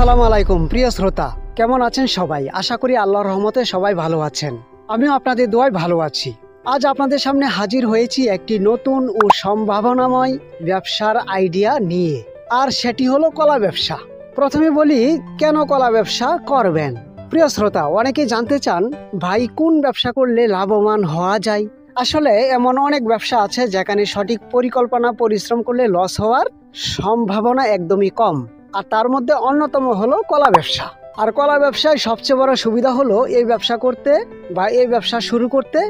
আসসালামু আলাইকুম প্রিয় শ্রোতা, কেমন আছেন সবাই? আশা করি আল্লাহর রহমতে সবাই ভালো আছেন। আমিও আপনাদের দোয়ায় ভালো আছি। আজ আপনাদের সামনে হাজির হয়েছি একটি নতুন ও সম্ভাবনাময় ব্যবসার আইডিয়া নিয়ে, আর সেটি হলো কলা ব্যবসা। প্রথমে বলি, কেন কলা ব্যবসা করবেন? প্রিয় শ্রোতা, অনেকেই জানতে চান, ভাই কোন ব্যবসা করলে লাভবান হওয়া যায়? আসলে এমন অনেক ব্যবসা আছে যেখানে সঠিক পরিকল্পনা পরিশ্রম করলে লস হওয়ার সম্ভাবনা একদমই কম, আর তার মধ্যে অন্যতম হলো কলা ব্যবসা। আর কলা ব্যবসায় সবচেয়ে বড় সুবিধা হলো এই ব্যবসা করতে বা এই ব্যবসা শুরু করতে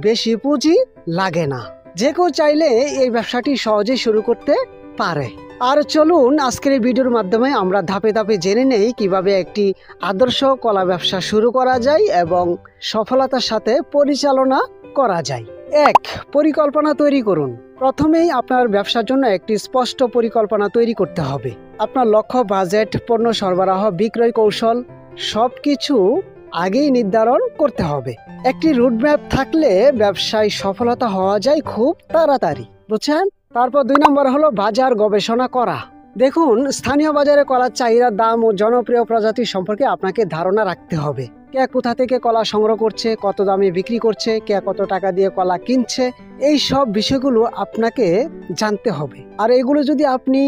বেশি পুঁজি লাগে না। যে কেউ চাইলে এই ব্যবসাটি সহজেই শুরু করতে পারে। আর চলুন আজকের এই ভিডিওর মাধ্যমে আমরা ধাপে ধাপে জেনে নেই কিভাবে একটি আদর্শ কলা ব্যবসা শুরু করা যায় এবং সফলতার সাথে পরিচালনা করা যায়। 1. পরিকল্পনা তৈরি করুন। প্রথমেই আপনার ব্যবসার জন্য একটি স্পষ্ট পরিকল্পনা তৈরি করতে হবে। আপনার লক্ষ্য, বাজেট, পণ্য সরবরাহ, বিক্রয় কৌশল সবকিছু আগেই নির্ধারণ করতে হবে। একটি রুটম্যাপ থাকলে ব্যবসায় সফলতা হওয়া যায় খুব তাড়াতাড়ি, বুঝছেন? তারপর 2 নম্বর হলো বাজার গবেষণা করা। দেখুন, স্থানীয় বাজারে কলার চাহিদা, দাম ও জনপ্রিয় প্রজাতি সম্পর্কে আপনাকে ধারণা রাখতে হবে। কে কোথা থেকে কলা সংগ্রহ করছে, কত দামে বিক্রি করছে, কে কত টাকা দিয়ে কলা কিনছে, এই সব বিষয়গুলো আপনাকে জানতে হবে। আর এগুলো যদি আপনি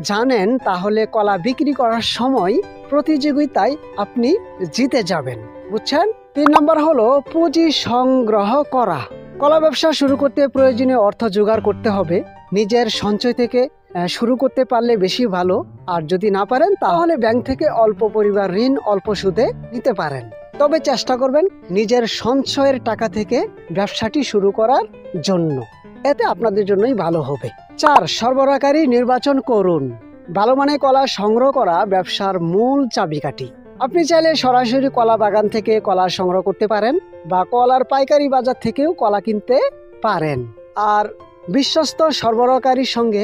জানেন তাহলে কলা বিক্রি করার সময় প্রতিযোগিতায় আপনি জিতে যাবেন, বুঝছেন? 3 নম্বর হলো পুঁজি সংগ্রহ করা। কলা ব্যবসা শুরু করতে প্রয়োজনীয় অর্থ জোগাড় করতে হবে। নিজের সঞ্চয় থেকে শুরু করতে পারলে বেশি ভালো, আর যদি না পারেন তাহলে ব্যাংক থেকে অল্প পরিমাণ ঋণ অল্প সুদে নিতে পারেন। তবে চেষ্টা করবেন নিজের সঞ্চয়ের টাকা থেকে ব্যবসাটি শুরু করার জন্য, এতে আপনাদের জন্যই ভালো হবে। 4. সরবরাহকারী নির্বাচন করুন। ভালো মানের কলা সংগ্রহ করা ব্যবসার মূল চাবিকাঠি। আপনি চাইলে সরাসরি কলা বাগান থেকে কলা সংগ্রহ করতে পারেন বা কলার পাইকারি বাজার থেকেও কলা কিনতে পারেন। আর বিশ্বস্ত সরবরাহকারীর সঙ্গে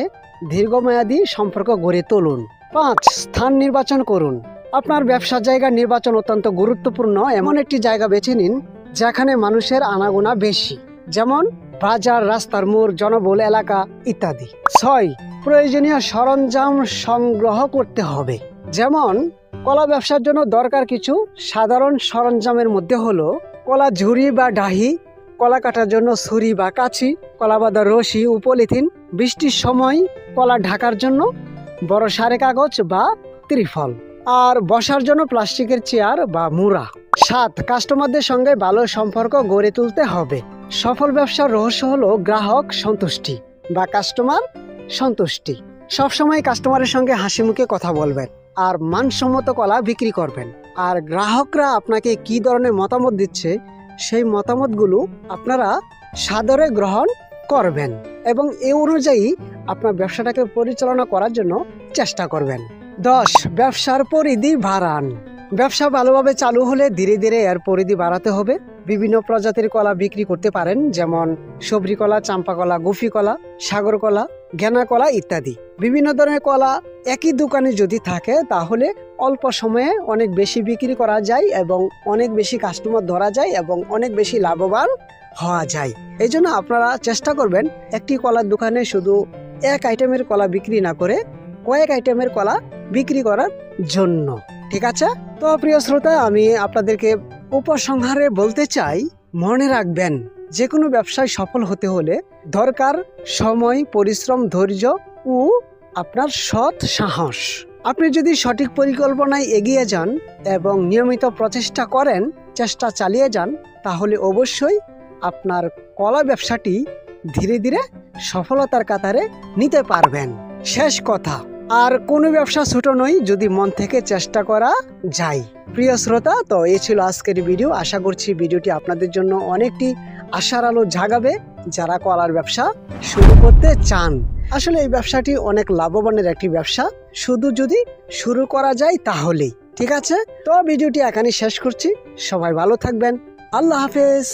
দীর্ঘমেয়াদী সম্পর্ক গড়ে তুলুন। 5. স্থান নির্বাচন করুন। আপনার ব্যবসার জায়গা নির্বাচন অত্যন্ত গুরুত্বপূর্ণ। এমন একটি জায়গা বেছে নিন যেখানে মানুষের আনাগোনা বেশি, যেমন বাজার, রাস্তার মোড়, জনবহুল এলাকা ইত্যাদি। 6. প্রয়োজনীয় সরঞ্জাম সংগ্রহ করতে হবে। যেমন কলা ব্যবসার জন্য দরকার কিছু সাধারণ সরঞ্জামের মধ্যে হলো কলা ঝুড়ি বা ডাহি, কলা কাটার জন্য ছুরি বা কাঁচি, কলা বাঁধার রশি ও পলিথিন, বৃষ্টির সময় কলা ঢাকার জন্য বড় সারে কাগজ বা ত্রিফল, আর বসার জন্য প্লাস্টিকের চেয়ার বা মুড়া। 7. কাস্টমারদের সঙ্গে ভালো সম্পর্ক গড়ে তুলতে হবে। সফল ব্যবসার রহস্য হলো গ্রাহক সন্তুষ্টি বা কাস্টমার সন্তুষ্টি। সবসময় কাস্টমারের সঙ্গে হাসি মুখে কথা বলবেন আর মানসম্মত কলা বিক্রি করবেন। আর গ্রাহকরা আপনাকে কি ধরনের মতামত দিচ্ছে সেই মতামতগুলো আপনারা সাদরে গ্রহণ করবেন এবং এই অনুযায়ী আপনার ব্যবসাটাকে পরিচালনা করার জন্য চেষ্টা করবেন। 10. ব্যবসার পরিধি বাড়ান। ব্যবসা ভালোভাবে চালু হলে ধীরে ধীরে এর পরিধি বাড়াতে হবে। বিভিন্ন প্রজাতির কলা বিক্রি করতে পারেন, যেমন সবরি কলা, চাম্পা কলা, গুফি কলা, সাগর কলা, ঘেনা কলা ইত্যাদি। বিভিন্ন ধরনের কলা একই দোকানে যদি থাকে তাহলে অল্প সময়ে অনেক বেশি বিক্রি করা যায় এবং অনেক বেশি কাস্টমার ধরা যায় এবং অনেক বেশি লাভবান হওয়া যায়। এই জন্য আপনারা চেষ্টা করবেন একটি কলার দোকানে শুধু এক আইটেমের কলা বিক্রি না করে কয়েক আইটেমের কলা বিক্রি করার জন্য। ঠিক আছে? তো প্রিয় শ্রোতা, আমি আপনাদেরকে উপসংহারে বলতে চাই, মনে রাখবেন যে কোনো ব্যবসায় সফল হতে হলে দরকার সময়, পরিশ্রম, ধৈর্য ও আপনার সৎ সাহস। আপনি যদি সঠিক পরিকল্পনায় এগিয়ে যান এবং নিয়মিত প্রচেষ্টা করেন, চেষ্টা চালিয়ে যান, তাহলে অবশ্যই আপনার কলা ব্যবসাটি ধীরে ধীরে সফলতার কাতারে নিতে পারবেন। শেষ কথা, আর কোনো ব্যবসা ছোট নয় যদি মন থেকে চেষ্টা করা যায়। প্রিয় শ্রোতা, তো এই ছিল আজকের ভিডিও। আশা করছি ভিডিওটি আপনাদের জন্য অনেকটি আশার আলো জাগাবে যারা কলার ব্যবসা শুরু করতে চান। আসলে এই ব্যবসাটি অনেক লাভবানের একটি ব্যবসা, শুধু যদি শুরু করা যায় তাহলেই। ঠিক আছে? তো ভিডিওটি এখানে শেষ করছি। সবাই ভালো থাকবেন। আল্লাহ হাফেজ।